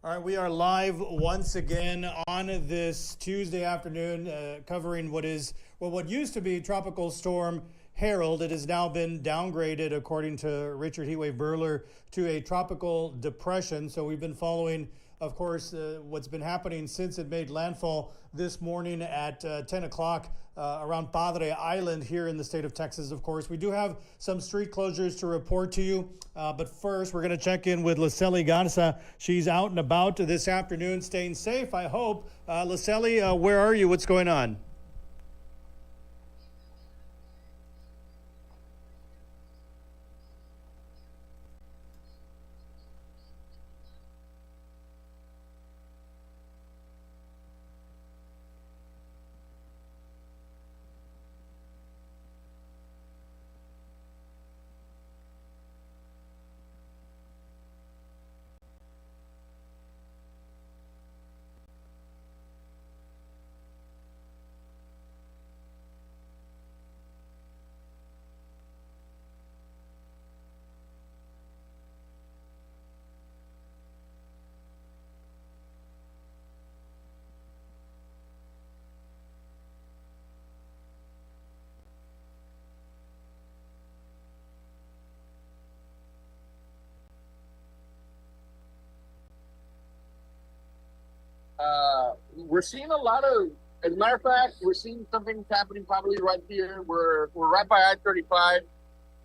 All right, we are live once again on this Tuesday afternoon, covering what used to be Tropical Storm Harold. It has now been downgraded, according to Richard Heatwave Burler, to a tropical depression. So we've been following, of course, what's been happening since it made landfall this morning at 10 o'clock around Padre Island here in the state of Texas, of course. We do have some street closures to report to you, but first we're going to check in with Lisely Garza. She's out and about this afternoon, staying safe, I hope. Lisely, where are you? What's going on? We're seeing a lot of, as a matter of fact, we're seeing something happening probably right here. We're right by I-35,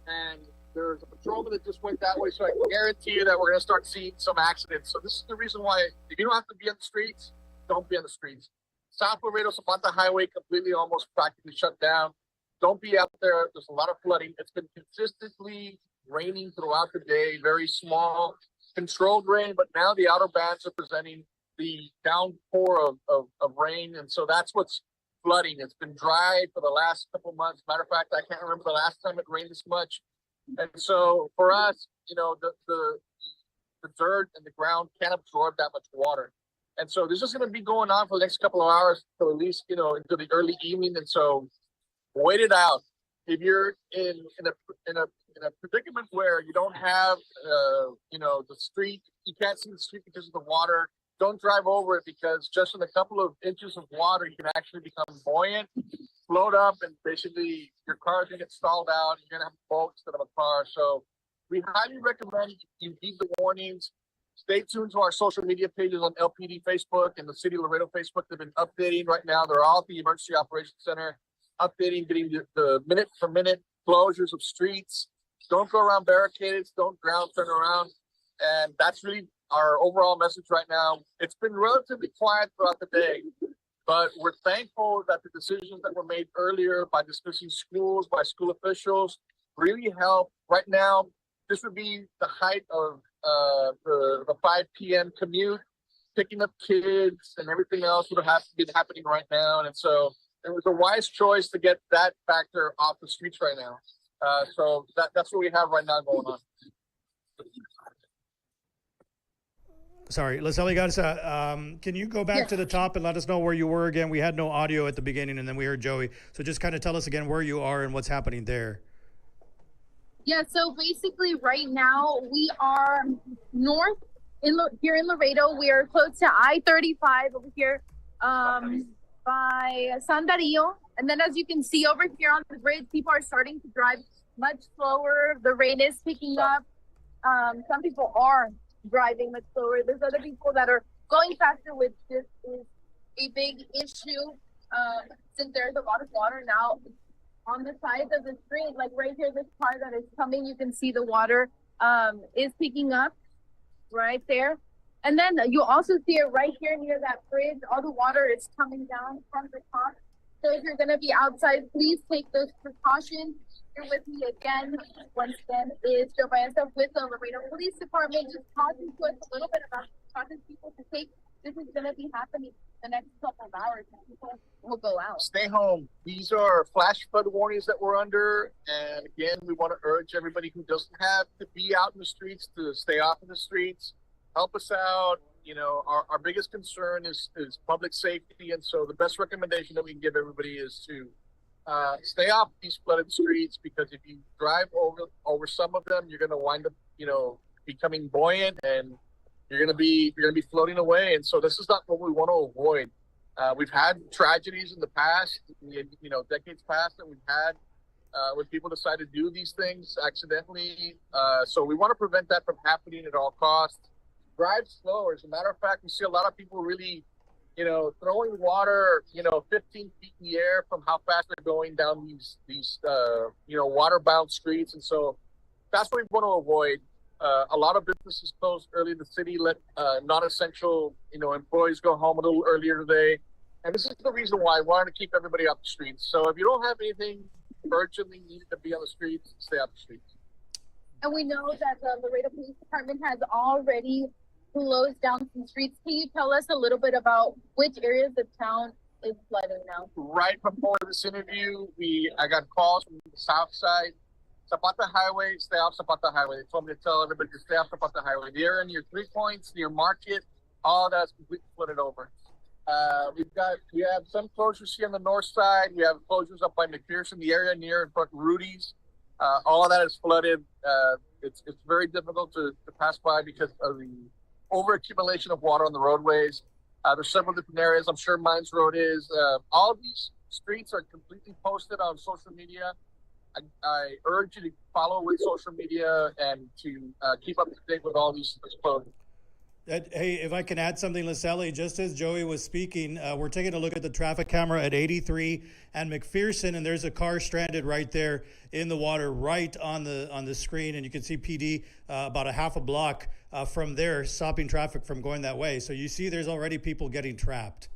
and there's a patrolman that just went that way, so I can guarantee you that we're going to start seeing some accidents. So this is the reason why, if you don't have to be on the streets, don't be on the streets. South Laredo Zapata Highway completely almost practically shut down. Don't be out there. There's a lot of flooding. It's been consistently raining throughout the day, very small, controlled rain, but now the outer bands are presenting the downpour of rain, and so that's what's flooding. It's been dry for the last couple of months. Matter of fact, I can't remember the last time it rained this much. And so for us, the dirt and the ground can't absorb that much water. And so this is going to be going on for the next couple of hours, till at least into the early evening. And so wait it out. If you're in a predicament where you don't have the street, you can't see the street because of the water, don't drive over it, because just in a couple of inches of water, you can actually become buoyant, float up, and basically your car is going to get stalled out. You're going to have a boat instead of a car. So we highly recommend you heed the warnings. Stay tuned to our social media pages on LPD Facebook and the City of Laredo Facebook. They've been updating right now. They're all at the Emergency Operations Center, updating, getting the minute-for-minute closures of streets. Don't go around barricades. Don't turn around. And that's really our overall message right now. It's been relatively quiet throughout the day, but we're thankful that the decisions that were made earlier by dismissing schools, by school officials, really help. Right now, this would be the height of the 5 p.m. commute, picking up kids and everything else would have been happening right now. And so it was a wise choice to get that factor off the streets right now. So that's what we have right now going on. Sorry, Lisely Garza, can you go back to the top and let us know where you were again? We had no audio at the beginning, and then we heard Joey. So just kind of tell us again where you are and what's happening there. Yeah, so basically right now we are north here in Laredo. We are close to I-35 over here by San Dario. And then as you can see over here on the bridge, people are starting to drive much slower. The rain is picking up. Some people are driving much slower. There's other people that are going faster, which this is a big issue since there's a lot of water now on the sides of the street. Like right here, this car that is coming, you can see the water is picking up right there. And then you also see it right here near that bridge. All the water is coming down from the top. So if you're going to be outside, please take those precautions. Here with me again, once again, is Joe Baeza with the Laredo Police Department, just talking to us a little bit about precautions people to take. This is going to be happening the next couple of hours, and people will go out. Stay home. These are flash flood warnings that we're under. And again, we want to urge everybody who doesn't have to be out in the streets to stay off in the streets. Help us out. Our biggest concern is public safety. And so the best recommendation that we can give everybody is to stay off these flooded streets, because if you drive over some of them, you're going to wind up, becoming buoyant and you're gonna be floating away, and so this is not what we want to avoid. We've had tragedies in the past, decades past that we've had when people decide to do these things accidentally. So we want to prevent that from happening at all costs. Drive slower. As a matter of fact, we see a lot of people really, throwing water, 15 feet in the air from how fast they're going down these water-bound streets, and so that's what we want to avoid. A lot of businesses closed early in the city, let non-essential, employees go home a little earlier today. And this is the reason why we want to keep everybody off the streets. So if you don't have anything urgently needed to be on the streets, stay off the streets. And we know that the Laredo Police Department has already closed down some streets. Can you tell us a little bit about which areas of town is flooding now? Right before this interview, I got calls from the south side. Zapata Highway, stay off Zapata Highway. They told me to tell everybody to stay off Zapata Highway. The area near 3 Points, near Market, all that's completely flooded over. We have some closures here on the north side. We have closures up by McPherson, the area near in front of Rudy's. All of that is flooded. It's very difficult to pass by because of the overaccumulation of water on the roadways. There's several different areas. I'm sure Mines Road is. All of these streets are completely posted on social media. I urge you to follow with social media and to keep up to date with all these closures. Hey, if I can add something, Lisely, just as Joey was speaking, we're taking a look at the traffic camera at 83 and McPherson, and there's a car stranded right there in the water, right on the screen, and you can see PD about a half a block from there, stopping traffic from going that way. So you see there's already people getting trapped.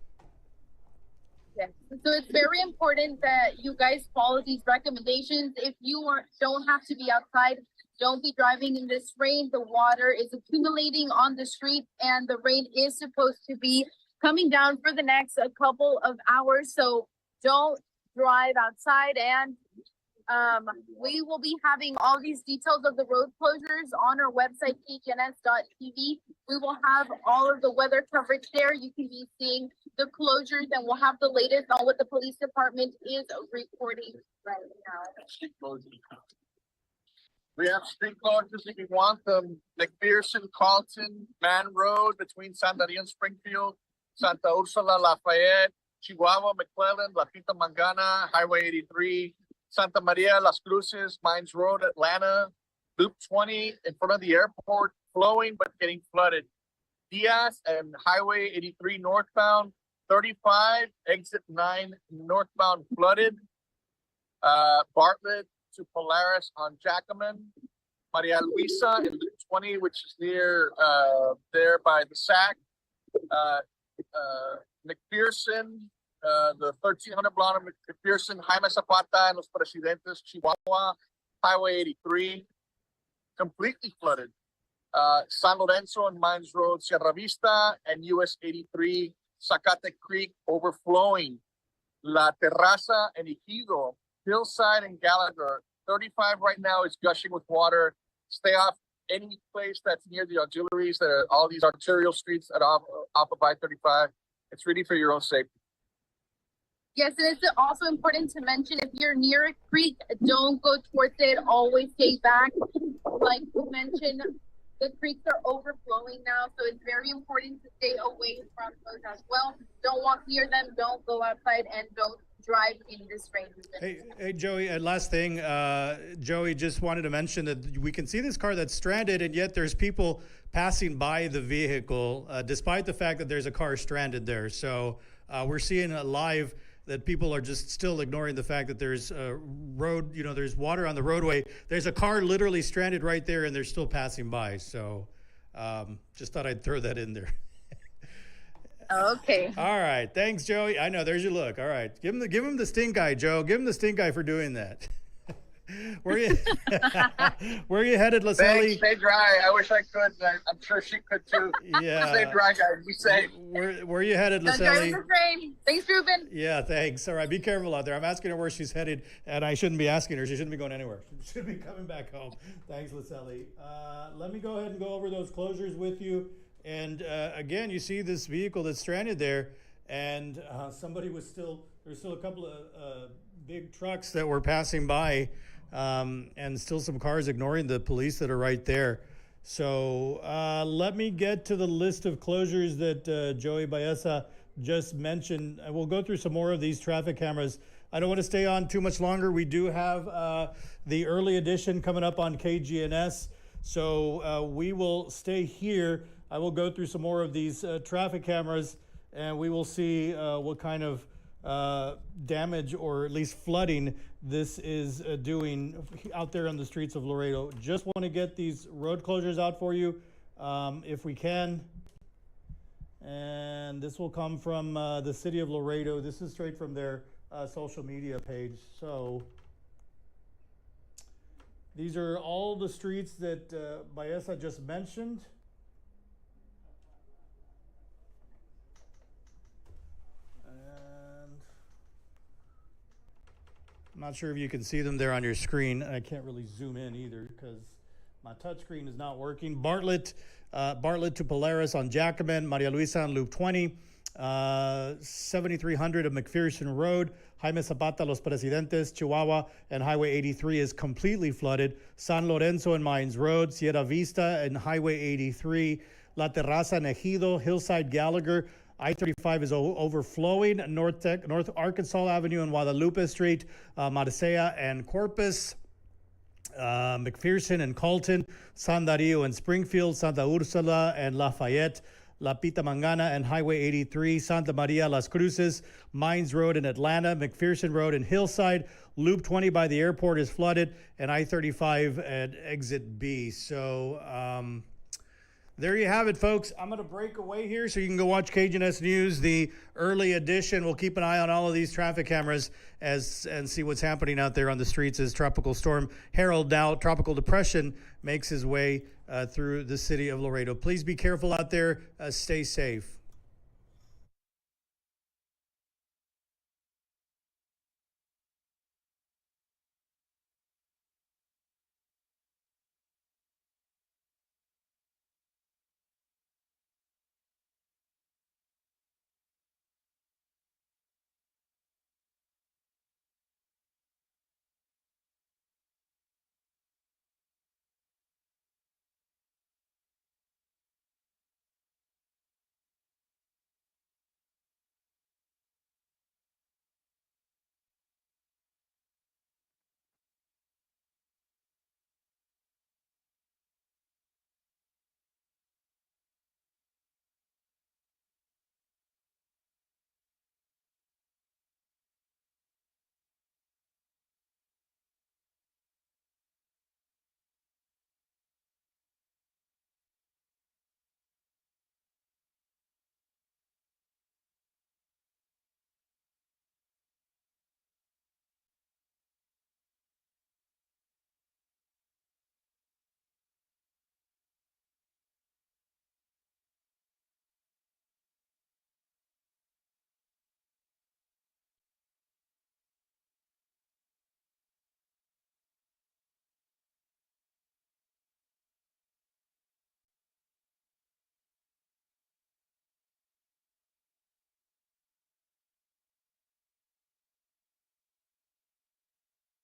Yes. So it's very important that you guys follow these recommendations. If you don't have to be outside, don't be driving in this rain. The water is accumulating on the street, and the rain is supposed to be coming down for the next couple of hours. So don't drive outside. And we will be having all these details of the road closures on our website, KGNS.tv. We will have all of the weather coverage there. You can be seeing the closures, and we'll have the latest on what the police department is reporting right now. We have street closures if you want them. McPherson, Carlton, Man Road between San Darío and Springfield, Santa Ursula, Lafayette, Chihuahua, McClellan, La Pinta Mangana, Highway 83, Santa Maria, Las Cruces, Mines Road, Atlanta, Loop 20 in front of the airport, flowing but getting flooded. Diaz and Highway 83 northbound, 35, exit 9 northbound flooded. Bartlett to Polaris on Jackman, Maria Luisa in Loop 20, which is near there by the SAC. McPherson, the 1300 block of McPherson, Jaime Zapata and Los Presidentes, Chihuahua, Highway 83, completely flooded. San Lorenzo and Mines Road, Sierra Vista, and US 83, Zacate Creek overflowing. La Terraza and Ejido, Hillside and Gallagher, 35 right now is gushing with water. Stay off any place that's near the auxiliaries, that are all these arterial streets that are off of I-35. It's really for your own safety. Yes, and it's also important to mention, if you're near a creek, don't go towards it. Always stay back. Like we mentioned, the creeks are overflowing now, so it's very important to stay away from those as well. Don't walk near them. Don't go outside, and don't drive in this rain. Hey, Joey, last thing. Joey just wanted to mention that we can see this car that's stranded, and yet there's people passing by the vehicle, despite the fact that there's a car stranded there. So we're seeing live that people are just still ignoring the fact that there's a road, there's water on the roadway. There's a car literally stranded right there, and they're still passing by. So just thought I'd throw that in there. Okay. All right. Thanks, Joey. I know. There's your look. All right. Give him the stink eye, Joe. Give him the stink eye for doing that. Where you headed, Lisely? Thanks. Stay dry. I wish I could. I'm sure she could too. Yeah. Stay dry, guys. Be safe. Where you headed, Lisely? Thanks, Ruben. Yeah, thanks. All right. Be careful out there. I'm asking her where she's headed, and I shouldn't be asking her. She shouldn't be going anywhere. She should be coming back home. Thanks, Lisely. Let me go ahead and go over those closures with you. And again, you see this vehicle that's stranded there, and there's still a couple of big trucks that were passing by, and still some cars ignoring the police that are right there. So let me get to the list of closures that Joey Baeza just mentioned. I will go through some more of these traffic cameras. I don't want to stay on too much longer. We do have the early edition coming up on KGNS. So we will stay here. I will go through some more of these traffic cameras, and we will see what kind of damage or at least flooding this is doing out there on the streets of Laredo. Just want to get these road closures out for you if we can. And this will come from the city of Laredo. This is straight from their social media page. So these are all the streets that Baeza just mentioned. I'm not sure if you can see them there on your screen. I can't really zoom in either because my touch screen is not working. Bartlett to Polaris on Jackman, Maria Luisa on Loop 20, 7300 of McPherson Road, Jaime Zapata, Los Presidentes, Chihuahua, and Highway 83 is completely flooded. San Lorenzo and Mines Road, Sierra Vista and Highway 83, La Terraza and Ejido, Hillside Gallagher, I-35 is overflowing, North Arkansas Avenue and Guadalupe Street, Marcea and Corpus, McPherson and Colton, San Dario and Springfield, Santa Ursula and Lafayette, La Pita Mangana and Highway 83, Santa Maria Las Cruces, Mines Road in Atlanta, McPherson Road in Hillside, Loop 20 by the airport is flooded, and I-35 at Exit B. So, there you have it, folks. I'm going to break away here so you can go watch KGNS News, the early edition. We'll keep an eye on all of these traffic cameras and see what's happening out there on the streets as Tropical Storm Harold, now Tropical Depression, makes his way through the city of Laredo. Please be careful out there. Stay safe.